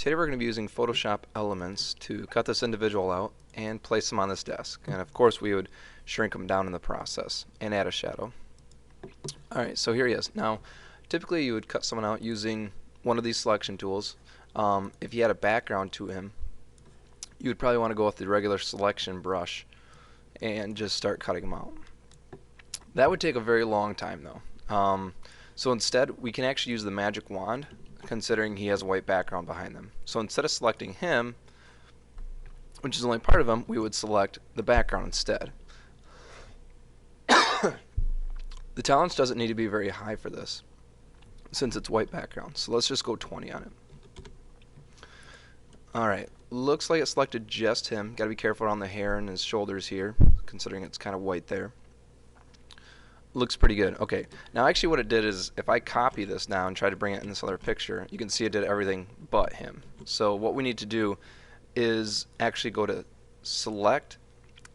Today we're going to be using Photoshop Elements to cut this individual out and place them on this desk. And of course we would shrink them down in the process and add a shadow. Alright, so here he is. Now, typically you would cut someone out using one of these selection tools. If you had a background to him, you would probably want to go with the regular selection brush and just start cutting them out. That would take a very long time though. So instead we can actually use the magic wand, considering he has a white background behind them. So instead of selecting him, which is only part of him, we would select the background instead. The tolerance doesn't need to be very high for this, since it's white background. So let's just go 20 on it. Alright, looks like it selected just him. Gotta be careful around the hair and his shoulders here, considering it's kind of white there. Looks pretty good. Okay, now actually what it did is, if I copy this now and try to bring it in this other picture, you can see it did everything but him. So what we need to do is actually go to select,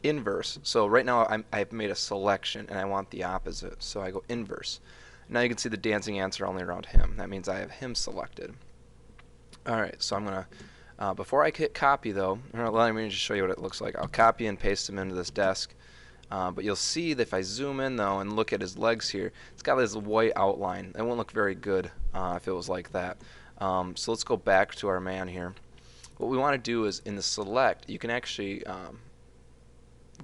inverse. So right now I've made a selection and I want the opposite, so I go inverse. Now you can see the dancing ants are only around him. That means I have him selected. Alright, so I'm going to, before I hit copy though, let me just show you what it looks like. I'll copy and paste him into this desk. But you'll see that if I zoom in though and look at his legs here, it's got this white outline. It won't look very good if it was like that. So let's go back to our man here. What we want to do is in the select, you can actually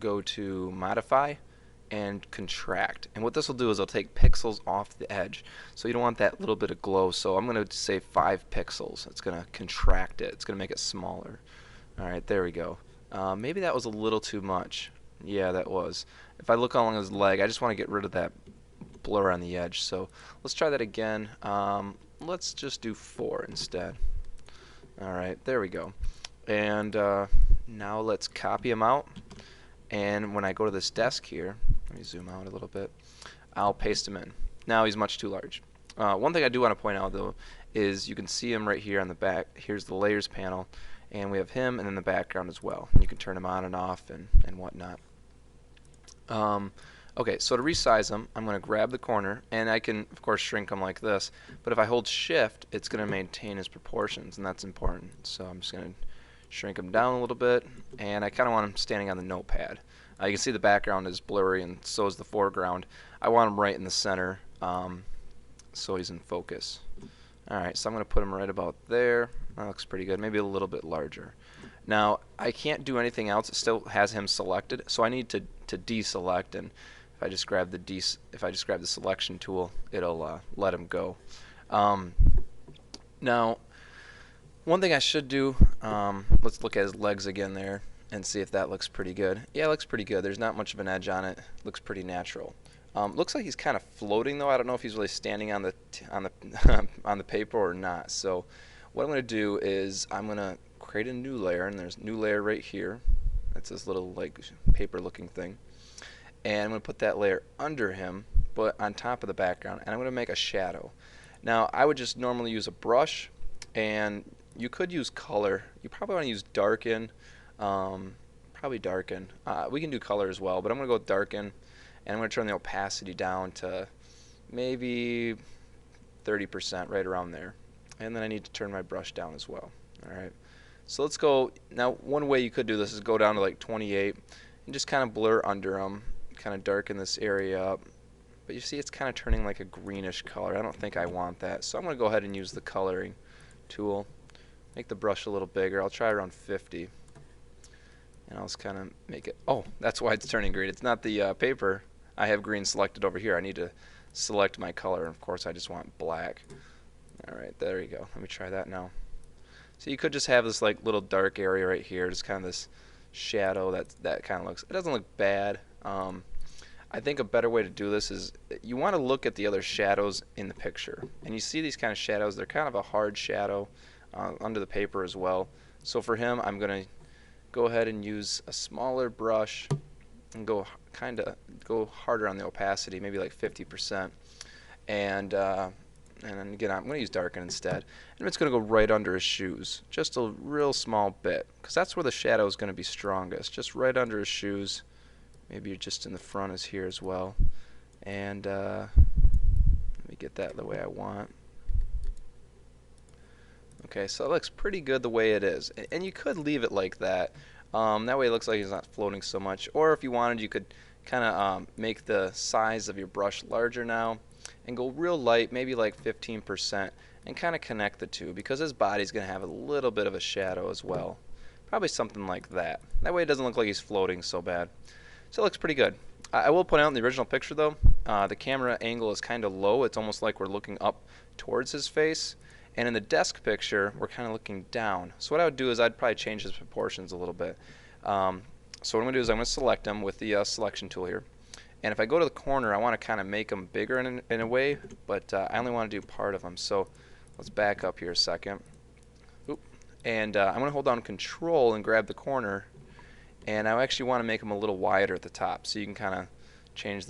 go to modify and contract. And what this will do is it'll take pixels off the edge. So you don't want that little bit of glow. So I'm going to say 5 pixels. It's going to contract it. It's going to make it smaller. Alright, there we go. Maybe that was a little too much. Yeah, that was. If I look along his leg, I just want to get rid of that blur on the edge. So let's try that again. Let's just do 4 instead. Alright, there we go. And now let's copy him out. And when I go to this desk here, let me zoom out a little bit, I'll paste him in. Now he's much too large. One thing I do want to point out though is you can see him right here on the back. Here's the layers panel, and we have him and then the background as well. You can turn him on and off and whatnot. Okay, so to resize them, I'm going to grab the corner, and I can, of course, shrink them like this. But if I hold Shift, it's going to maintain his proportions, and that's important. So I'm just going to shrink him down a little bit, and I kind of want him standing on the notepad. You can see the background is blurry, and so is the foreground. I want him right in the center, so he's in focus. Alright, so I'm going to put him right about there. That looks pretty good. Maybe a little bit larger. Now, I can't do anything else. It still has him selected, so I need to deselect, and if I just grab the selection tool, it'll let him go. Now, one thing I should do, let's look at his legs again there and see if that looks pretty good. Yeah, it looks pretty good. There's not much of an edge on it. Looks pretty natural. Looks like he's kind of floating though. I don't know if he's really standing on the on the paper or not. So what I'm going to do is I'm going to create a new layer, and there's a new layer right here. That's this little like paper looking thing. And I'm going to put that layer under him, but on top of the background, and I'm going to make a shadow. Now I would just normally use a brush, and you could use color. You probably want to use darken, probably darken. We can do color as well, but I'm going to go with darken, and I'm going to turn the opacity down to maybe 30%, right around there. And then I need to turn my brush down as well. Alright, so let's go. Now one way you could do this is go down to like 28 and just kind of blur under them, kind of darken this area up. But you see it's kind of turning like a greenish color. I don't think I want that, so I'm going to go ahead and use the coloring tool. Make the brush a little bigger. I'll try around 50. And I'll just kind of make it, oh, that's why it's turning green. It's not the paper. I have green selected over here. I need to select my color, and of course I just want black. Alright, there you go. Let me try that now. So you could just have this like little dark area right here, just kind of this shadow that kind of looks, it doesn't look bad. I think a better way to do this is you want to look at the other shadows in the picture, and you see these kind of shadows, they're kind of a hard shadow under the paper as well. So for him, I'm going to go ahead and use a smaller brush and go harder on the opacity, maybe like 50%. And then again, I'm going to use darken instead. And it's going to go right under his shoes, just a real small bit, because that's where the shadow is going to be strongest, just right under his shoes. Maybe just in the front is here as well. And let me get that the way I want. Okay, so it looks pretty good the way it is. And you could leave it like that. That way it looks like he's not floating so much. Or if you wanted, you could kind of make the size of your brush larger now and go real light, maybe like 15%, and kind of connect the two because his body's going to have a little bit of a shadow as well. Probably something like that. That way it doesn't look like he's floating so bad. So it looks pretty good. I will point out in the original picture though, the camera angle is kind of low. It's almost like we're looking up towards his face. And in the desk picture, we're kind of looking down. So what I would do is I'd probably change his proportions a little bit. So what I'm going to do is I'm going to select him with the selection tool here. And if I go to the corner, I want to kind of make him bigger in a way, but I only want to do part of him. So let's back up here a second. Oop. And I'm going to hold down Control and grab the corner. And I actually want to make him a little wider at the top, so you can kind of change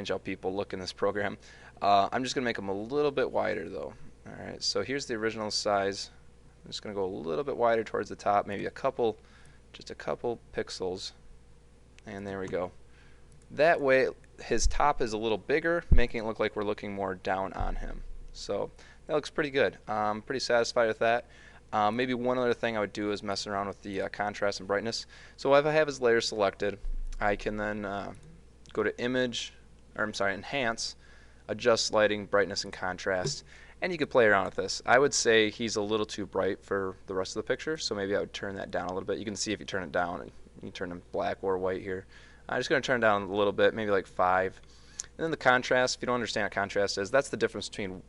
how people look in this program. I'm just going to make him a little bit wider though. Alright, so here's the original size. I'm just going to go a little bit wider towards the top, maybe just a couple pixels. And there we go. That way his top is a little bigger, making it look like we're looking more down on him. So that looks pretty good. I'm pretty satisfied with that. Maybe one other thing I would do is mess around with the contrast and brightness. So if I have his layer selected, I can then go to Enhance, Adjust Lighting, Brightness, and Contrast. And you could play around with this. I would say he's a little too bright for the rest of the picture, so maybe I would turn that down a little bit. You can see if you turn it down, and you turn him black or white here. I'm just going to turn it down a little bit, maybe like 5. And then the contrast, if you don't understand what contrast is, that's the difference between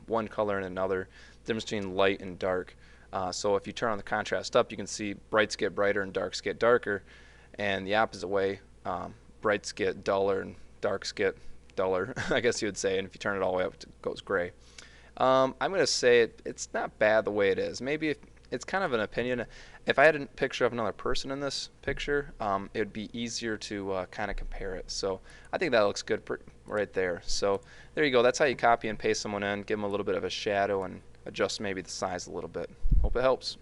one color and another, the difference between light and dark. So if you turn on the contrast up, you can see brights get brighter and darks get darker, and the opposite way, brights get duller and darks get duller, I guess you would say, and if you turn it all the way up, it goes gray. I'm going to say it's not bad the way it is. Maybe it's kind of an opinion. If I had a picture of another person in this picture, it would be easier to kind of compare it. So I think that looks good right there. So there you go. That's how you copy and paste someone in, give them a little bit of a shadow, and adjust maybe the size a little bit. Hope it helps.